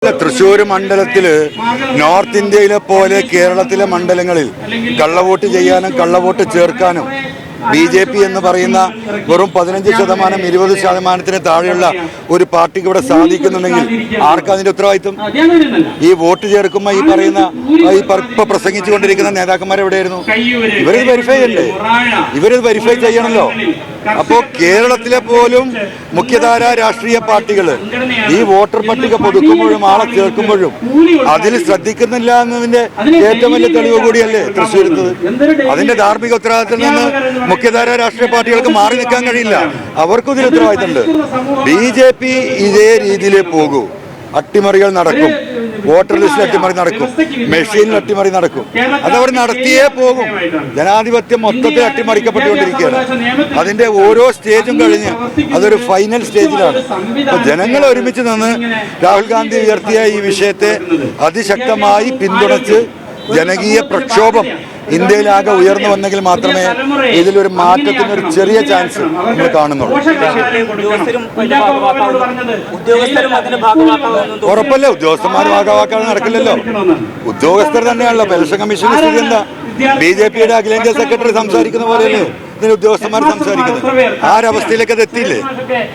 തൃശ്ശൂർ മണ്ഡലത്തില് നോർത്ത് ഇന്ത്യയിലെ പോലെ കേരളത്തിലെ മണ്ഡലങ്ങളിൽ കള്ളവോട്ട് ചെയ്യാനും കള്ളവോട്ട് ചേർക്കാനും BJP എന്ന് പറയുന്ന വെറും 15% 20% താഴെയുള്ള ഒരു പാർട്ടിക്ക് ഇവിടെ സാധിക്കുന്നുണ്ടെങ്കിൽ ആർക്കും അതിന്റെ ഉത്തരവാദിത്വം? ഈ വോട്ട് ചേർക്കുമ്പോൾ ഈ പറയുന്ന ഇപ്പൊ പ്രസംഗിച്ചുകൊണ്ടിരിക്കുന്ന നേതാക്കന്മാർ എവിടെയായിരുന്നു? ഇവരിത് വെരിഫൈ ചെയ്യണ്ടേ? ഇവരിത് വെരിഫൈ ചെയ്യണമല്ലോ. അപ്പോ കേരളത്തിലെ പോലും മുഖ്യധാര രാഷ്ട്രീയ പാർട്ടികൾ ഈ വോട്ടർ പട്ടിക പുതുക്കുമ്പോഴും ആളെ ചേർക്കുമ്പോഴും അതിൽ ശ്രദ്ധിക്കുന്നില്ല എന്നതിന്റെ ഏറ്റവും വലിയ തെളിവ് കൂടിയല്ലേ തൃശ്ശൂരത്തത്? അതിന്റെ ധാർമ്മിക ഉത്തരവാദിത്തത്തിൽ നിന്ന് മുഖ്യധാര രാഷ്ട്രീയ പാർട്ടികൾക്ക് മാറി നിൽക്കാൻ കഴിയില്ല. അവർക്കും ഇതിന് ഉത്തരവാദിത്തമുണ്ട്. BJP ഇതേ രീതിയിൽ പോകൂ. അട്ടിമറികൾ നടക്കും, വോട്ടർ ലിസ്റ്റിൽ അട്ടിമറി നടക്കും, മെഷീനിൽ അട്ടിമറി നടക്കും. അതവർ നടത്തിയേ പോകും. ജനാധിപത്യം മൊത്തത്തിൽ അട്ടിമറിക്കപ്പെട്ടുകൊണ്ടിരിക്കുകയാണ്. അതിന്റെ ഓരോ സ്റ്റേജും കഴിഞ്ഞ് അതൊരു ഫൈനൽ സ്റ്റേജിലാണ്. ജനങ്ങൾ ഒരുമിച്ച് നിന്ന് രാഹുൽ ഗാന്ധി ഉയർത്തിയ ഈ വിഷയത്തെ അതിശക്തമായി പിന്തുണച്ച് ജനകീയ പ്രക്ഷോഭം ഇന്ത്യയിലാകെ ഉയർന്നു വന്നെങ്കിൽ മാത്രമേ ഇതിലൊരു മാറ്റത്തിന് ഒരു ചെറിയ ചാൻസ് നമ്മൾ കാണുന്നുള്ളൂ. ഉറപ്പല്ലേ? ഉദ്യോഗസ്ഥന്മാർ ഭാഗമാക്കാൻ നടക്കില്ലല്ലോ. ഉദ്യോഗസ്ഥർ തന്നെയാണല്ലോ. പെൻഷൻ കമ്മീഷൻ സ്ഥിതി എന്താ? BJPയുടെ അഖിലേന്ത്യാ സെക്രട്ടറി സംസാരിക്കുന്ന പോലെയല്ലേ ഇതിന് ഉദ്യോഗസ്ഥന്മാർ സംസാരിക്കുന്നത്? ആ ഒരവസ്ഥയിലേക്ക് അത് എത്തിയില്ലേ?